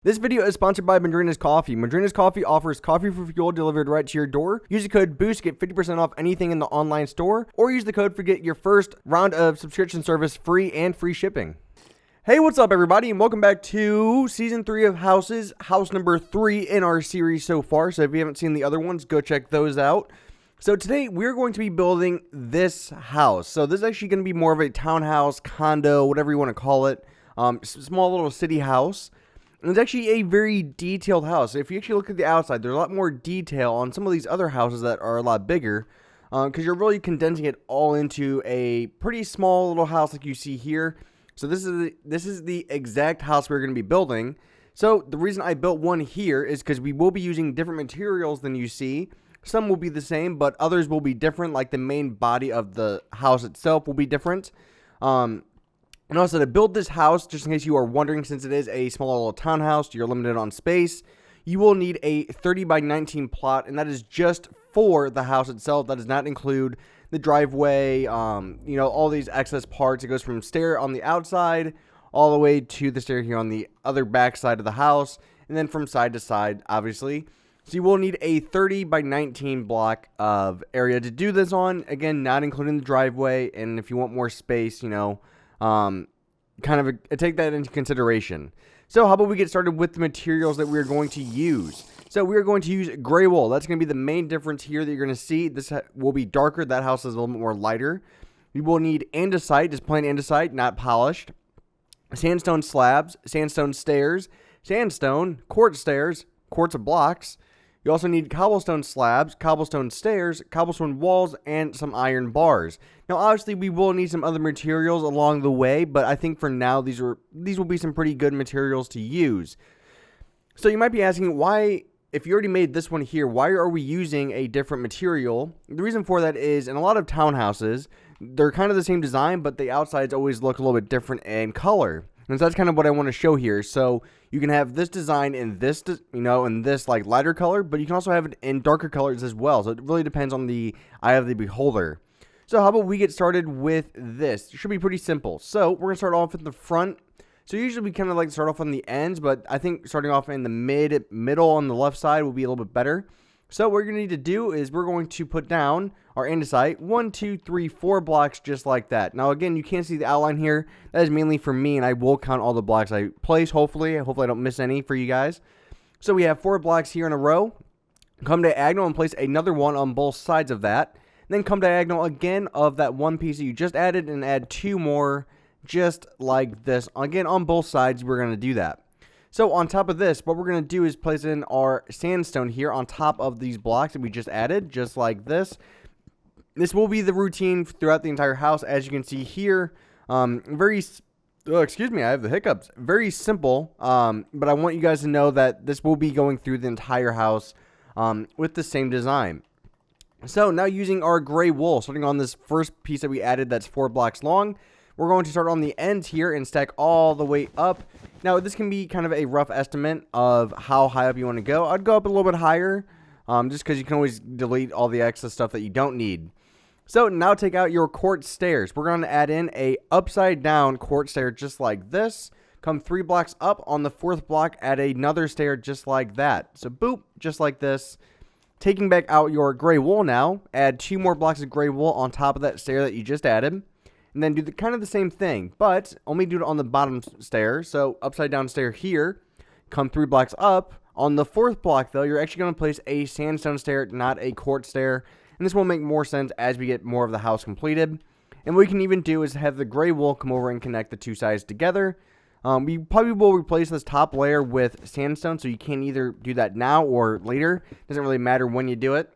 This video is sponsored by Madrina's Coffee. Madrina's Coffee offers coffee for fuel delivered right to your door. Use the code BOOST to get 50% off anything in the online store, or use the code for get your first round of subscription service free and free shipping. Hey, what's up everybody, and welcome back to Season 3 of Houses, house number 3 in our series so far. So if you haven't seen the other ones, go check those out. So today we're going to be building this house. So this is actually going to be more of a townhouse, condo, whatever you want to call it. Small little city house. And it's actually a very detailed house. If you actually look at the outside, there's a lot more detail on some of these other houses that are a lot bigger. Because you're really condensing it all into a pretty small little house like you see here. So this is the exact house we're going to be building. So the reason I built one here is because we will be using different materials than you see. Some will be the same, but others will be different. Like the main body of the house itself will be different. And also, to build this house, just in case you are wondering, since it is a small little townhouse, you're limited on space, you will need a 30 by 19 plot, and that is just for the house itself. That does not include the driveway, all these excess parts. It goes from stair on the outside all the way to the stair here on the other back side of the house, and then from side to side, obviously. So you will need a 30 by 19 block of area to do this on. Again, not including the driveway, and if you want more space, take that into consideration. So how about we get started with the materials that we're going to use. So we're going to use gray wool. That's going to be the main difference here that you're going to see. This will be darker. That house is a little bit more lighter. We will need andesite, just plain andesite, not polished. Sandstone slabs, sandstone stairs, sandstone, quartz stairs, quartz blocks. You also need cobblestone slabs, cobblestone stairs, cobblestone walls, and some iron bars. Now, obviously, we will need some other materials along the way, but I think for now, these will be some pretty good materials to use. So you might be asking, why, if you already made this one here, why are we using a different material? The reason for that is, in a lot of townhouses, they're kind of the same design, but the outsides always look a little bit different in color. And so that's kind of what I want to show here. So you can have this design in this, in this like lighter color, but you can also have it in darker colors as well. So it really depends on the eye of the beholder. So how about we get started with this? It should be pretty simple. So we're going to start off at the front. So usually we kind of like to start off on the ends, but I think starting off in the middle on the left side will be a little bit better. So what we're going to need to do is we're going to put down our andesite 1, 2, 3, 4 blocks just like that. Now again, you can't see the outline here. That is mainly for me, and I will count all the blocks I place, hopefully I don't miss any for you guys. So we have 4 blocks here in a row. Come diagonal and place another one on both sides of that. Then come diagonal again of that one piece that you just added and add 2 more just like this. Again, on both sides, we're going to do that. So on top of this, what we're going to do is place in our sandstone here on top of these blocks that we just added, just like this. This will be the routine throughout the entire house, as you can see here. Excuse me, I have the hiccups. Very simple, but I want you guys to know that this will be going through the entire house with the same design. So now using our gray wool, starting on this first piece that we added that's 4 blocks long, we're going to start on the ends here and stack all the way up. Now, this can be kind of a rough estimate of how high up you want to go. I'd go up a little bit higher, just because you can always delete all the excess stuff that you don't need. So now take out your quartz stairs. We're going to add in a upside down quartz stair just like this. Come 3 blocks up. On the 4th block, add another stair just like that. So boop, just like this. Taking back out your gray wool now, add 2 more blocks of gray wool on top of that stair that you just added. And then do kind of the same thing, but only do it on the bottom stair. So upside down stair here, come 3 blocks up. On the 4th block though, you're actually going to place a sandstone stair, not a quartz stair. And this will make more sense as we get more of the house completed. And what we can even do is have the gray wool come over and connect the 2 sides together. We probably will replace this top layer with sandstone, so you can either do that now or later. Doesn't really matter when you do it.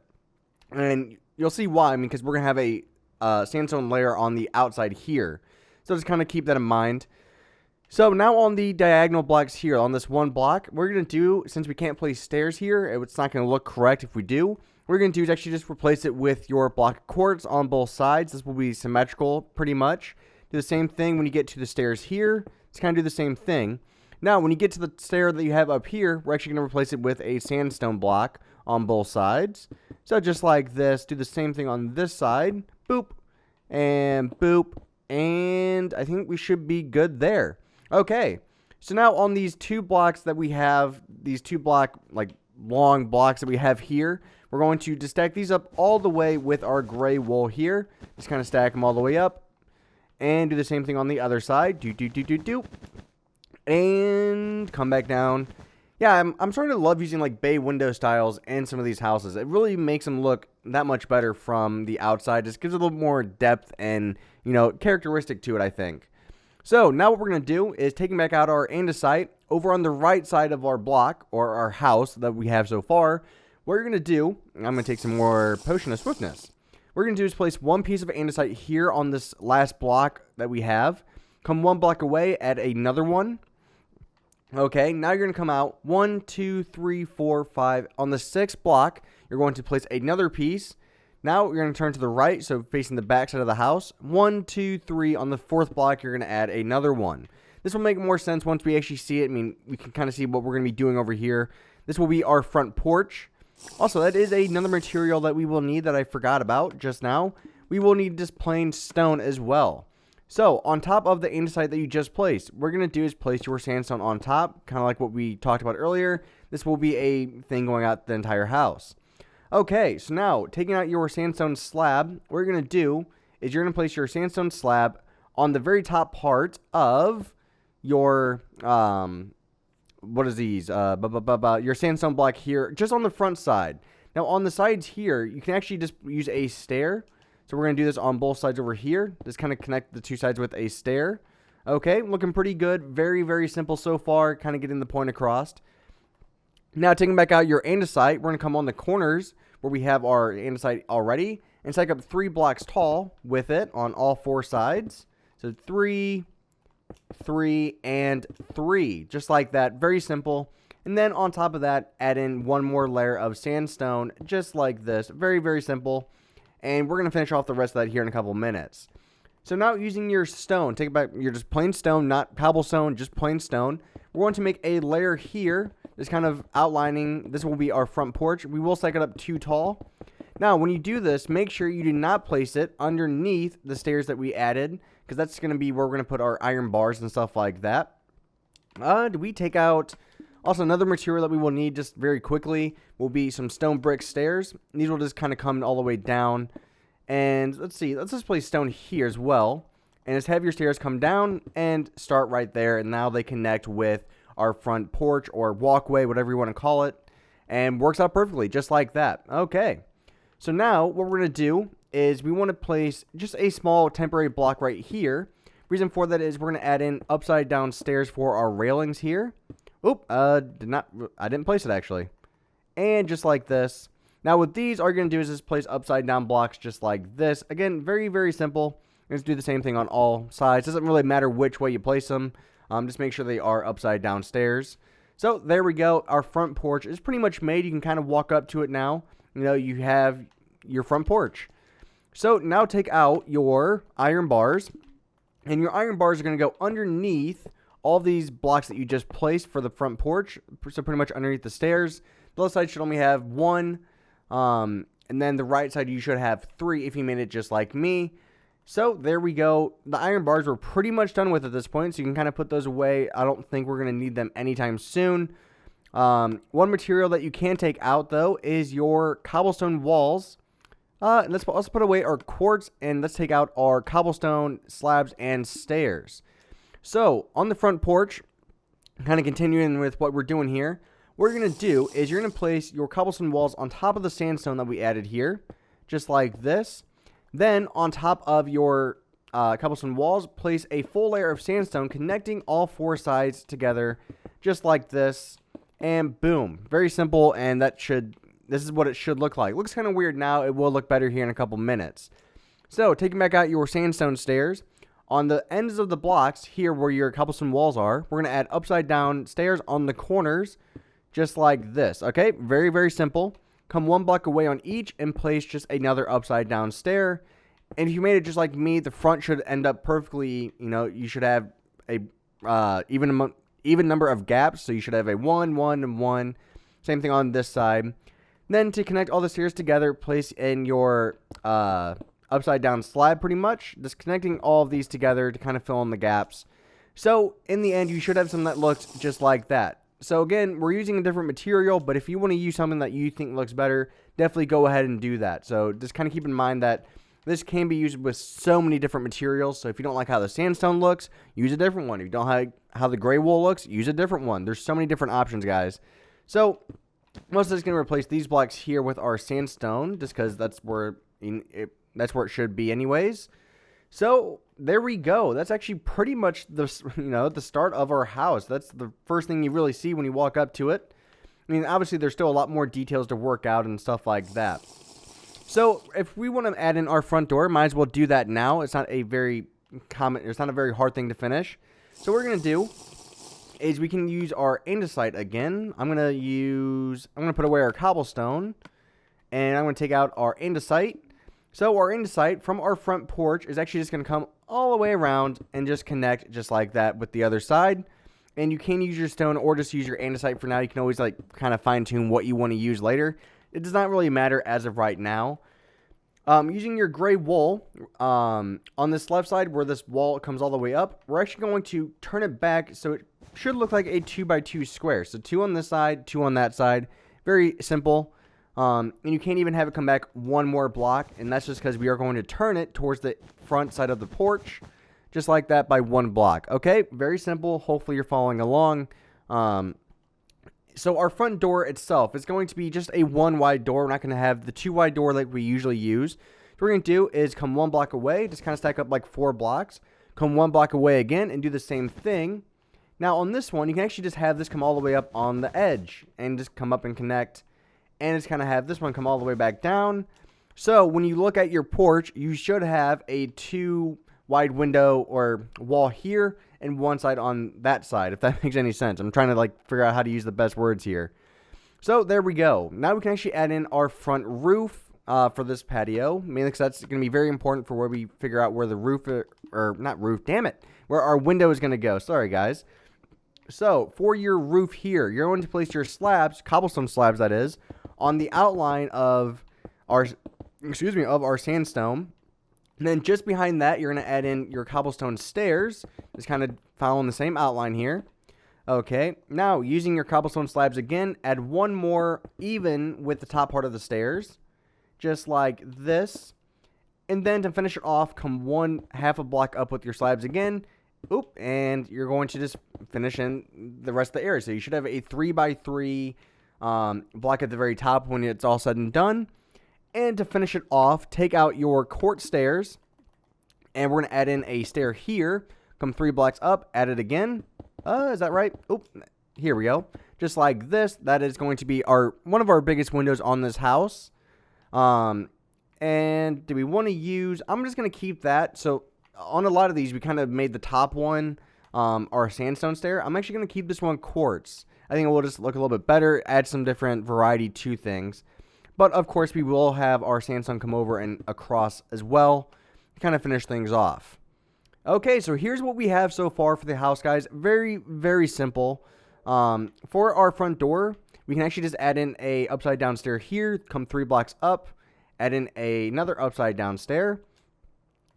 And you'll see why, because we're going to have a sandstone layer on the outside here. So just kind of keep that in mind. So now on the diagonal blocks here, on this one block, we're going to do, since we can't place stairs here, it's not going to look correct if we do. What we're going to do is actually just replace it with your block of quartz on both sides. This will be symmetrical pretty much. Do the same thing when you get to the stairs here. It's kind of do the same thing. Now when you get to the stair that you have up here, we're actually going to replace it with a sandstone block on both sides. So just like this, do the same thing on this side. Boop and boop, and I think we should be good there. Okay, So now on these 2 blocks that we have, these 2 block, like long blocks that we have here, we're going to just stack these up all the way with our gray wool here. Just kind of stack them all the way up. And do the same thing on the other side. And come back down. Yeah, I'm starting to love using like bay window styles in some of these houses. It really makes them look that much better from the outside. Just gives it a little more depth and, you know, characteristic to it, I think. So now what we're going to do is taking back out our andesite over on the right side of our block or our house that we have so far. What you're going to do, I'm going to take some more potion of swiftness. What we're going to do is place 1 piece of andesite here on this last block that we have. Come 1 block away, add another one. Okay, now you're going to come out 1, 2, 3, 4, 5. On the 6th block, you're going to place another piece. Now you're going to turn to the right, so facing the back side of the house. 1, 2, 3. On the 4th block, you're going to add another one. This will make more sense once we actually see it. I mean, we can kind of see what we're going to be doing over here. This will be our front porch. Also, that is another material that we will need that I forgot about just now. We will need just plain stone as well. So, on top of the andesite that you just placed, what we're going to do is place your sandstone on top, kind of like what we talked about earlier. This will be a thing going out the entire house. Okay, so now, taking out your sandstone slab, what you're going to do is you're going to place your sandstone slab on the very top part of your, what is these? Your sandstone block here, just on the front side. Now, on the sides here, you can actually just use a stair. So we're going to do this on both sides over here. Just kind of connect the 2 sides with a stair. Okay, looking pretty good. Very, very simple so far. Kind of getting the point across. Now, taking back out your andesite, we're going to come on the corners where we have our andesite already and stack up 3 blocks tall with it on all 4 sides. So 3, 3, and 3. Just like that. Very simple. And then on top of that, add in 1 more layer of sandstone, just like this. Very, very simple. And we're going to finish off the rest of that here in a couple minutes. So now using your stone, take it back, you're just plain stone, not cobblestone, just plain stone. We're going to make a layer here, just kind of outlining, this will be our front porch. We will stack it up 2 tall. Now, when you do this, make sure you do not place it underneath the stairs that we added, because that's going to be where we're going to put our iron bars and stuff like that. Do we take out... Also, another material that we will need just very quickly will be some stone brick stairs. These will just kind of come all the way down. And let's see, let's just place stone here as well. And just have your stairs come down and start right there. And now they connect with our front porch or walkway, whatever you want to call it. And works out perfectly, just like that. Okay. So now what we're going to do is we want to place just a small temporary block right here. Reason for that is we're going to add in upside down stairs for our railings here. Oop, I didn't place it actually. And just like this. Now with these, all you're going to do is just place upside down blocks just like this. Again, very, very simple. You're going to do the same thing on all sides. Doesn't really matter which way you place them. Just make sure they are upside down stairs. So there we go. Our front porch is pretty much made. You can kind of walk up to it now. You know, you have your front porch. So now take out your iron bars. And your iron bars are going to go underneath all these blocks that you just placed for the front porch, so pretty much underneath the stairs. The left side should only have 1, and then the right side you should have 3 if you made it just like me. So there we go. The iron bars we're pretty much done with at this point, so you can kind of put those away. I don't think we're going to need them anytime soon. One material that you can take out, though, is your cobblestone walls. Let's put away our quartz, and let's take out our cobblestone slabs and stairs. So, on the front porch, kind of continuing with what we're doing here, what you're going to do is you're going to place your cobblestone walls on top of the sandstone that we added here, just like this. Then, on top of your cobblestone walls, place a full layer of sandstone connecting all 4 sides together, just like this. And boom. Very simple, and this is what it should look like. Looks kind of weird now. It will look better here in a couple minutes. So, taking back out your sandstone stairs, on the ends of the blocks here where your cobblestone walls are, we're going to add upside down stairs on the corners, just like this. Okay, very, very simple. Come 1 block away on each and place just another upside down stair. And if you made it just like me, the front should end up perfectly, you know, you should have a even number of gaps. So you should have a 1, 1, and 1. Same thing on this side. Then to connect all the stairs together, place in your upside down slab pretty much. Just connecting all of these together to kind of fill in the gaps. So in the end, you should have something that looks just like that. So again, we're using a different material, but if you want to use something that you think looks better, definitely go ahead and do that. So just kind of keep in mind that this can be used with so many different materials. So if you don't like how the sandstone looks, use a different one. If you don't like how the gray wool looks, use a different one. There's so many different options, guys. So most of this is going to replace these blocks here with our sandstone, just because that's where it should be anyways. So there we go. That's actually pretty much the start of our house. That's the first thing you really see when you walk up to it. I mean, obviously there's still a lot more details to work out and stuff like that. So if we want to add in our front door, might as well do that now. It's not a very hard thing to finish. So what we're going to do is we can use our andesite again. I'm going to put away our cobblestone, and I'm going to take out our andesite. So our andesite from our front porch is actually just going to come all the way around and just connect just like that with the other side. And you can use your stone or just use your andesite for now. You can always kind of fine tune what you want to use later. It does not really matter as of right now. Using your gray wool on this left side where this wall comes all the way up, we're actually going to turn it back so it should look like a 2x2 square. So 2 on this side, 2 on that side. Very simple. And you can't even have it come back one more block, and that's just because we are going to turn it towards the front side of the porch, just like that, by one block. Okay, very simple. Hopefully you're following along. So our front door itself is going to be just a 1 wide door. We're not going to have the 2 wide door like we usually use. So what we're going to do is come 1 block away, just kind of stack up like 4 blocks, come 1 block away again, and do the same thing. Now on this one, you can actually just have this come all the way up on the edge, and just come up and connect. And just kind of have this one come all the way back down. So when you look at your porch, you should have a 2 wide window or wall here and one side on that side, if that makes any sense. I'm trying to figure out how to use the best words here. So there we go. Now we can actually add in our front roof for this patio, mainly because that's going to be very important for where we figure out where the where our window is going to go. Sorry, guys. So for your roof here, you're going to place your slabs, cobblestone slabs that is, on the outline of our sandstone. And then just behind that, you're going to add in your cobblestone stairs, just kind of following the same outline here. Okay, now using your cobblestone slabs again, add one more even with the top part of the stairs, just like this. And then to finish it off, come 1/2 a block up with your slabs again. And you're going to just finish in the rest of the area. So you should have a 3x3 block at the very top when it's all said and done. And to finish it off, take out your court stairs, and we're going to add in a stair here. Come 3 blocks up, add it again. Is that right? Here we go. Just like this. That is going to be one of our biggest windows on this house. And do we want to use? I'm just going to keep that. So on a lot of these, we kind of made the top one our sandstone stair. I'm actually going to keep this one quartz. I think it will just look a little bit better, add some different variety to things. But of course, we will have our sandstone come over and across as well to kind of finish things off. Okay, so here's what we have so far for the house, guys. Very, very simple. For our front door, we can actually just add in a upside down stair here, come 3 blocks up, add in another upside down stair.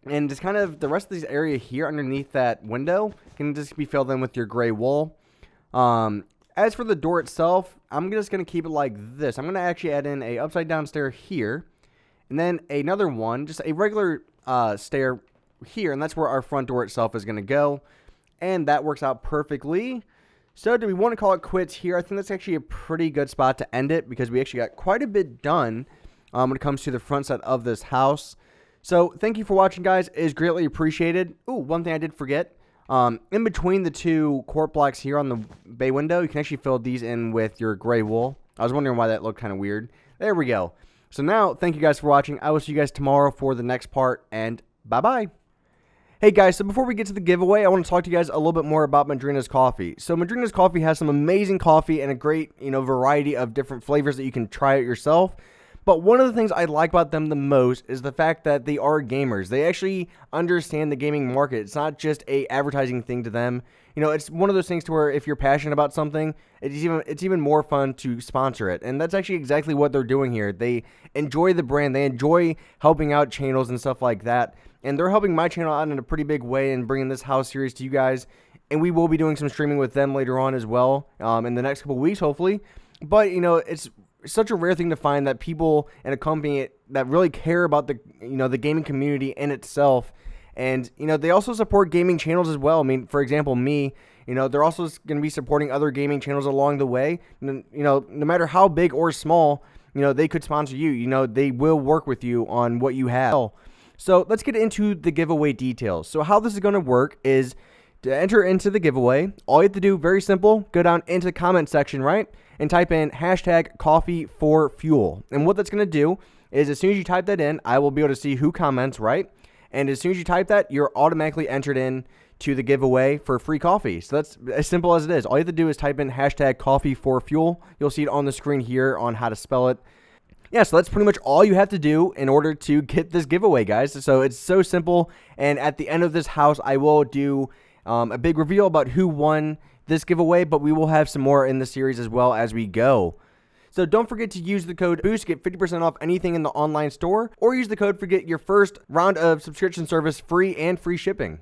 And just kind of the rest of this area here underneath that window can just be filled in with your gray wool. As for the door itself, I'm just going to keep it like this. I'm going to actually add in a upside down stair here. And then another one, just a regular stair here. And that's where our front door itself is going to go. And that works out perfectly. So do we want to call it quits here? I think that's actually a pretty good spot to end it, because we actually got quite a bit done when it comes to the front side of this house. So thank you for watching, guys. It is greatly appreciated. One thing I did forget. In between the 2 quart blocks here on the bay window, you can actually fill these in with your gray wool. I was wondering why that looked kind of weird. There we go. So now, thank you guys for watching. I will see you guys tomorrow for the next part, and bye-bye. Hey guys, so before we get to the giveaway, I want to talk to you guys a little bit more about Madrina's Coffee. So Madrina's Coffee has some amazing coffee and a great, variety of different flavors that you can try it yourself. But one of the things I like about them the most is the fact that they are gamers. They actually understand the gaming market. It's not just a advertising thing to them. It's one of those things to where if you're passionate about something, it's even more fun to sponsor it. And that's actually exactly what they're doing here. They enjoy the brand. They enjoy helping out channels and stuff like that. And they're helping my channel out in a pretty big way and bringing this house series to you guys and we will be doing some streaming with them later on as well, in the next couple weeks, hopefully. But, you know, it's such a rare thing to find that people in a company that really care about the, you know, the gaming community in itself. And, you know, they also support gaming channels as well. I mean, for example, me, you know, they're also going to be supporting other gaming channels along the way. And, you know, no matter how big or small, you know, they could sponsor you. You know, they will work with you on what you have. So let's get into the giveaway details. So how this is going to work is to enter into the giveaway. All you have to do, very simple, go down into the comment section, right? And type in hashtag coffee for fuel. And what that's going to do is as soon as you type that in, I will be able to see who comments, right? And as soon as you type that, you're automatically entered in to the giveaway for free coffee. So that's as simple as it is. All you have to do is type in hashtag coffee for fuel. You'll see it on the screen here on how to spell it. Yeah, so that's pretty much all you have to do in order to get this giveaway, guys. So it's so simple. And at the end of this house, I will do a big reveal about who won this giveaway, but we will have some more in the series as well as we go. So don't forget to use the code BOOST to get 50% off anything in the online store, or use the code for get your first round of subscription service free and free shipping.